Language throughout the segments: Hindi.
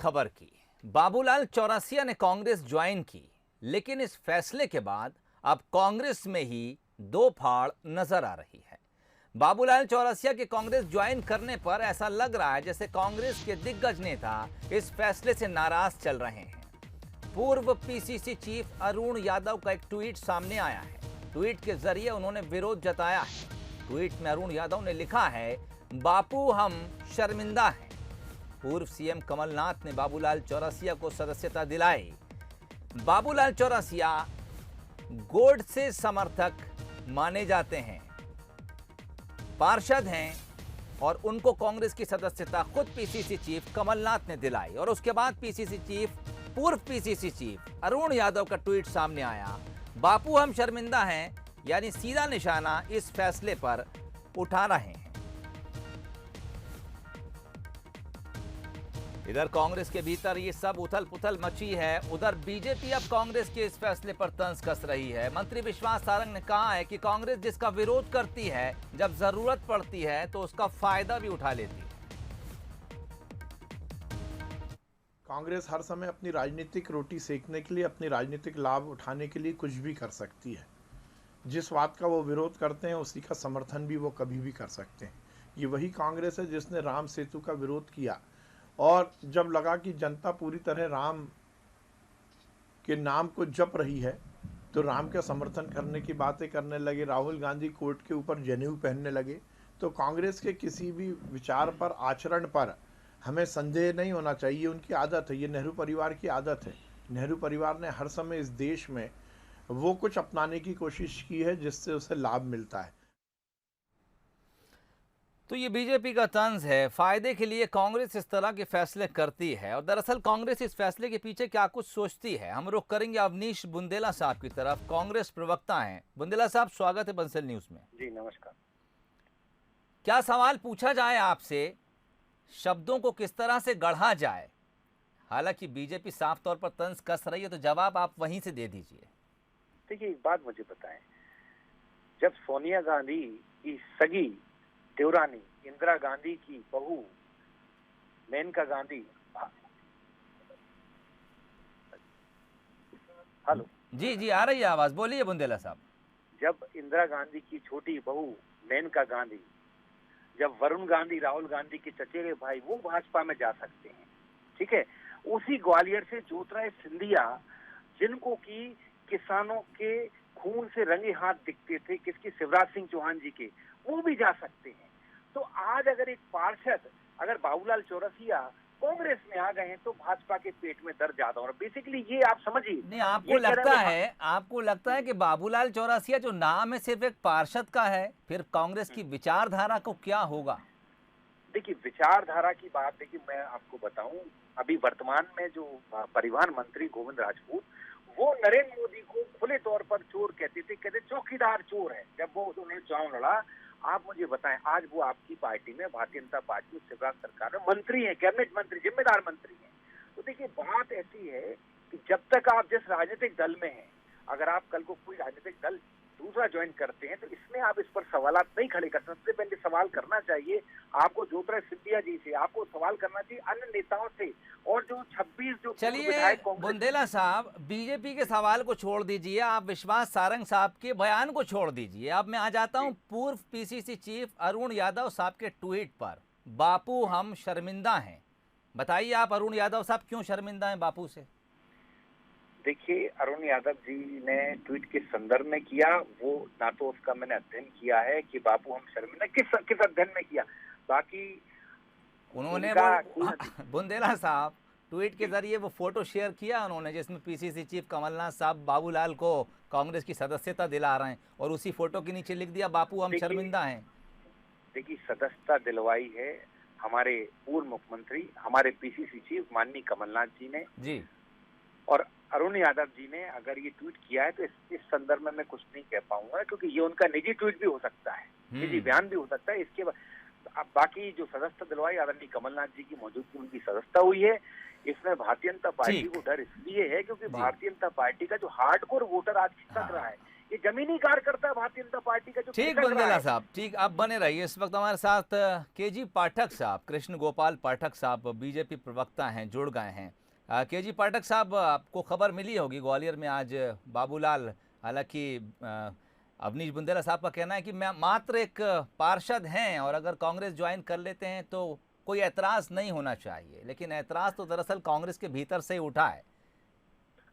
खबर की। बाबूलाल चौरसिया ने कांग्रेस ज्वाइन की, लेकिन इस फैसले के बाद अब कांग्रेस में ही दो फाड़ नजर आ रही है। बाबूलाल चौरसिया के कांग्रेस ज्वाइन करने पर ऐसा लग रहा है जैसे कांग्रेस के दिग्गज नेता इस फैसले से नाराज चल रहे हैं। पूर्व पीसीसी चीफ अरुण यादव का एक ट्वीट सामने आया है। ट्वीट के जरिए उन्होंने विरोध जताया है। ट्वीट में अरुण यादव ने लिखा है, बापू हम शर्मिंदा हैं। पूर्व सीएम कमलनाथ ने बाबूलाल चौरसिया को सदस्यता दिलाई। बाबूलाल चौरसिया गोडसे समर्थक माने जाते हैं, पार्षद हैं और उनको कांग्रेस की सदस्यता खुद पीसीसी चीफ कमलनाथ ने दिलाई। और उसके बाद पूर्व पीसीसी चीफ अरुण यादव का ट्वीट सामने आया, बापू हम शर्मिंदा हैं, यानी सीधा निशाना इस फैसले पर उठा रहे हैं। इधर कांग्रेस के भीतर ये सब उथल पुथल मची है। उधर बीजेपी अब कांग्रेस के इस फैसले पर तंज कस रही है। मंत्री विश्वास सारंग ने कहा है कि कांग्रेस जिसका विरोध करती है, जब जरूरत पड़ती है तो उसका फायदा भी उठा लेती है। कांग्रेस हर समय अपनी राजनीतिक रोटी सेकने के लिए, अपनी राजनीतिक लाभ उठाने के लिए कुछ भी कर सकती है। जिस बात का वो विरोध करते हैं उसी का समर्थन भी वो कभी भी कर सकते हैं। ये वही कांग्रेस है जिसने राम सेतु का विरोध किया और जब लगा कि जनता पूरी तरह राम के नाम को जप रही है तो राम का समर्थन करने की बातें करने लगे। राहुल गांधी कोर्ट के ऊपर जनेऊ पहनने लगे। तो कांग्रेस के किसी भी विचार पर, आचरण पर हमें संदेह नहीं होना चाहिए। उनकी आदत है, ये नेहरू परिवार की आदत है। नेहरू परिवार ने हर समय इस देश में वो कुछ अपनाने की कोशिश की है जिससे उसे लाभ मिलता है। तो ये बीजेपी का तंज है। फायदे के लिए कांग्रेस इस तरह के फैसले करती है और दरअसल कांग्रेस इस फैसले के पीछे क्या कुछ सोचती है। हम रुख करेंगे अवनीश बुंदेला साहब की तरफ, कांग्रेस प्रवक्ता हैं। बुंदेला साहब, स्वागत है बंसल न्यूज में। जी नमस्कार। क्या सवाल पूछा जाए आपसे, शब्दों को किस तरह से गढ़ा जाए? हालांकि बीजेपी साफ तौर पर तंज कस रही है, तो जवाब आप वहीं से दे दीजिए। देखिए, एक बात मुझे बताएं, जब सोनिया गांधी की सगी देवरानी इंदिरा गांधी की बहू मेनका गांधी, हेलो जी जी, आ रही है आवाज, बोलिए बुंदेला साहब। जब इंदिरा गांधी की छोटी बहू मेनका गांधी, जब वरुण गांधी राहुल गांधी के चचेरे भाई वो भाजपा में जा सकते हैं, ठीक है, उसी ग्वालियर से ज्योतिराय सिंधिया, जिनको की किसानों के खून से रंगे हाथ दिखते थे, किसकी, शिवराज सिंह चौहान जी के, वो भी जा सकते हैं। तो आज अगर एक पार्षद, अगर बाबूलाल चौरसिया कांग्रेस में आ गए हैं तो भाजपा के पेट में दर्द ज्यादा हो रहा है। बेसिकली ये आप समझिए। नहीं, आपको लगता है कि बाबूलाल चौरसिया जो नाम है सिर्फ एक पार्षद का है, फिर कांग्रेस की विचारधारा को क्या होगा? देखिए, विचारधारा की बात देखिए, मैं आपको बताऊं, अभी वर्तमान में जो परिवहन मंत्री गोविंद राजपूत, वो नरेंद्र मोदी को खुले तौर पर चोर कहते चौकीदार चोर है। जब वो उन्होंने चुनाव लड़ा, आप मुझे बताएं, आज वो आपकी पार्टी में, भारतीय जनता पार्टी में, शिवराज सरकार में मंत्री हैं, कैबिनेट मंत्री, जिम्मेदार मंत्री हैं। तो देखिए, बात ऐसी है कि जब तक आप जिस राजनीतिक दल में हैं, अगर आप कल को कोई राजनीतिक दल दूसरा ज्वाइन करते हैं तो इसमें आप इस पर सवाल नहीं खड़े कर सकते। सबसे पहले सवाल करना चाहिए आपको ज्योतिराय सिंधिया जी से, आपको सवाल करना चाहिए अन्य नेताओं से, और जो 26 जो चलिए बुंदेला साहब, बीजेपी के सवाल को छोड़ दीजिए, आप विश्वास सारंग साहब के बयान को छोड़ दीजिए। अब मैं आ जाता हूं पूर्व पीसीसी चीफ अरुण यादव साहब के ट्वीट पर, बापू हम शर्मिंदा हैं। बताइए आप, अरुण यादव साहब क्यों शर्मिंदा हैं बापू से? देखिए, अरुण यादव जी ने ट्वीट के संदर्भ में किया, वो ना तो उसका मैंने अध्ययन किया है कि बापू हम शर्मिंदा किस अध्ययन में किया। बाकी उन्होंने बुंदेला साहब ट्वीट के जरिए वो फोटो शेयर किया उन्होंने, जिसमें पीसीसी चीफ कमलनाथ साहब बाबूलाल को कांग्रेस की सदस्यता दिला रहे हैं, और उसी फोटो के नीचे लिख दिया, बापू हम शर्मिंदा हैं। देखिए, सदस्यता दिलवाई है हमारे पूर्व मुख्यमंत्री, हमारे पीसीसी चीफ माननीय कमलनाथ जी ने जी, और अरुण यादव जी ने अगर ये ट्वीट किया है तो इस संदर्भ में मैं कुछ नहीं कह पाऊंगा, क्योंकि ये उनका निजी ट्वीट भी हो सकता है, निजी बयान भी हो सकता है। इसके बाद अब बाकी जो सदस्यता दिलवाई आदरणीय कमलनाथ जी की मौजूदगी में उनकी सदस्यता हुई है। इसमें भारतीय जनता पार्टी को डर इसलिए है क्योंकि भारतीय जनता पार्टी का जो हार्डकोर वोटर आज खिसक रहा है ये जमीनी कार्यकर्ता है भारतीय जनता पार्टी का जो ठीक खिसक रहा बुंदेला है। साहब, ठीक, आप बने रहिए। इस वक्त हमारे साथ केजी पाठक साहब, कृष्ण गोपाल पाठक साहब, बीजेपी प्रवक्ता हैं, जुड़ गए हैं। केजी पाठक साहब, आपको खबर मिली होगी ग्वालियर में आज बाबूलाल, हालांकि अवनीश बुंदेला साहब का कहना है कि मैं मात्र एक पार्षद हैं और अगर कांग्रेस ज्वाइन कर लेते हैं तो कोई ऐतराज नहीं होना चाहिए, लेकिन ऐतराज तो दरअसल कांग्रेस के भीतर से ही उठा है।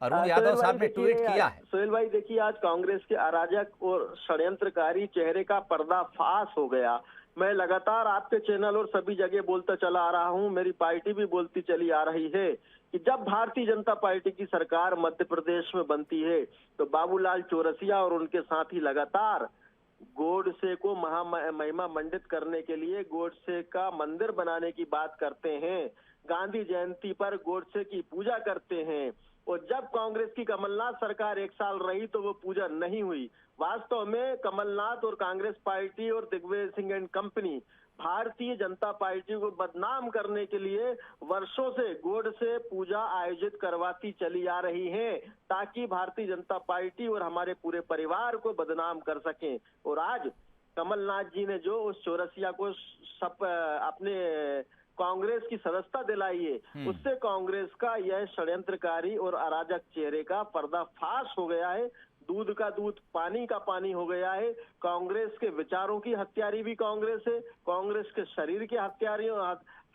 अरुण यादव साहब ने ट्वीट किया है। सोहेल भाई देखिए, आज कांग्रेस के अराजक और षड्यंत्रकारी चेहरे का पर्दाफाश हो गया। मैं लगातार आपके चैनल और सभी जगह बोलता चला आ रहा हूं, मेरी पार्टी भी बोलती चली आ रही है कि जब भारतीय जनता पार्टी की सरकार मध्य प्रदेश में बनती है तो बाबूलाल चौरसिया और उनके साथी लगातार गोडसे को महिमा मंडित करने के लिए गोडसे का मंदिर बनाने की बात करते हैं। गांधी जयंती पर गोडसे की पूजा करते हैं और जब कांग्रेस की कमलनाथ सरकार 1 साल रही तो वो पूजा नहीं हुई। वास्तव में कमलनाथ और कांग्रेस पार्टी और Digvijay Singh and company Bharatiya Janata party को बदनाम करने के लिए वर्षों से गोडसे पूजा आयोजित करवाती चली आ रही है ताकि भारतीय जनता पार्टी और हमारे पूरे परिवार को बदनाम कर सकें। और आज कमलनाथ जी ने जो उस चौरसिया को अपने कांग्रेस की सदस्यता दिलाई है, उससे कांग्रेस का यह षड्यंत्रकारी और अराजक चेहरे का पर्दाफाश हो गया है। दूध का दूध, पानी का पानी हो गया है। कांग्रेस के विचारों की हत्यारी भी कांग्रेस है, कांग्रेस के शरीर के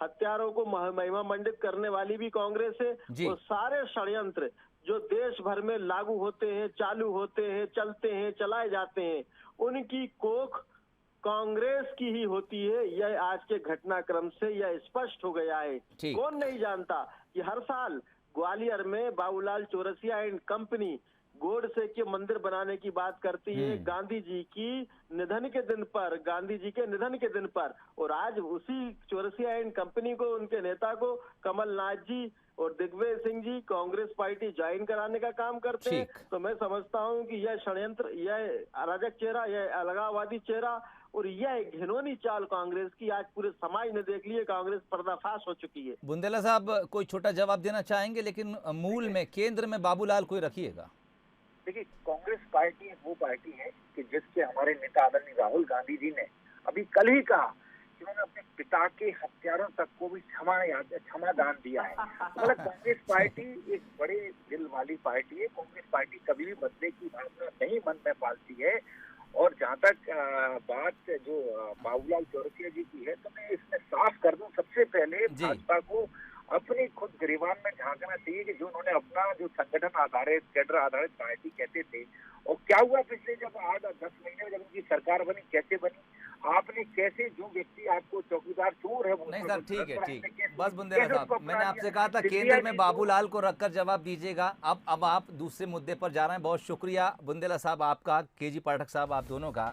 हत्यारों को महिमा मंडित करने वाली भी कांग्रेस है। और सारे षड्यंत्र जो देश भर में लागू होते हैं, चालू होते हैं, चलते हैं, चलाए जाते हैं, उनकी कोख कांग्रेस की ही होती है। यह आज के घटनाक्रम से यह स्पष्ट हो गया है। कौन नहीं जानता कि हर साल ग्वालियर में बाबूलाल चौरसिया एंड कंपनी गोडसे के मंदिर बनाने की बात करती है गांधी जी के निधन के दिन पर। और आज उसी चौरसिया एंड कंपनी को, उनके नेता को कमलनाथ जी और दिग्विजय सिंह जी कांग्रेस पार्टी ज्वाइन कराने का काम करते हैं। तो मैं समझता हूं कि यह षड्यंत्र, यह अराजक चेहरा, यह अलगाववादी चेहरा और यह घिनौनी चाल कांग्रेस की आज पूरे समाज ने देख ली है। कांग्रेस पर्दाफाश हो चुकी है। बुंदेला साहब कोई छोटा जवाब देना चाहेंगे, लेकिन मूल में, केंद्र में बाबूलाल को रखिएगा। देखिए, कांग्रेस पार्टी वो पार्टी है कि जिसके हमारे नेता आदरणीय राहुल गांधी जी ने अभी कल ही कहा कि उन्होंने अपने पिता के हत्यारों तक को भी क्षमा दान दिया है। मतलब कांग्रेस पार्टी एक बड़े दिल वाली पार्टी है। कांग्रेस पार्टी कभी भी बदले की भावना नहीं मन में पालती है। और जहाँ तक बात जो बाबूलाल चौरसिया जी की है, तो मैं इसमें साफ कर दूं, सबसे पहले भाजपा को अपनी खुद गिरबान में झांकना चाहिए कि जो उन्होंने अपना जो संगठन आधारित, कैडर आधारित पार्टी कहते थे, और क्या हुआ पिछले जब 8-10 महीने में जब उनकी सरकार बनी, कैसे बनी, आपने कैसे, जो व्यक्ति आपको चौकीदार चोर है, नहीं सर, ठीक है, ठीक, बस बुंदेला साहब, मैंने आपसे कहा था केंद्र में बाबूलाल को रखकर जवाब दीजिएगा। अब आप दूसरे मुद्दे पर जा रहे हैं। बहुत शुक्रिया बुंदेला साहब आपका, केजी पाठक साहब आप दोनों का।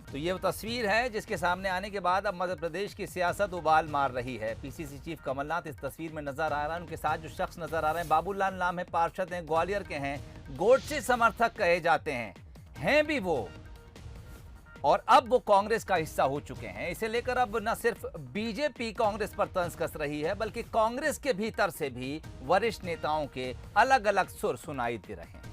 तो ये वो तस्वीर है जिसके सामने आने के बाद अब मध्य प्रदेश की सियासत उबाल मार रही है। पीसीसी चीफ कमलनाथ इस तस्वीर में नजर आ रहा है। उनके साथ जो शख्स नजर आ रहे हैं, बाबूलाल नाम है, पार्षद हैं, ग्वालियर के हैं, गोडसे समर्थक कहे जाते हैं भी वो, और अब वो कांग्रेस का हिस्सा हो चुके हैं। इसे लेकर अब न सिर्फ बीजेपी कांग्रेस पर तंज कस रही है, बल्कि कांग्रेस के भीतर से भी वरिष्ठ नेताओं के अलग अलग सुर सुनाई दे रहे हैं।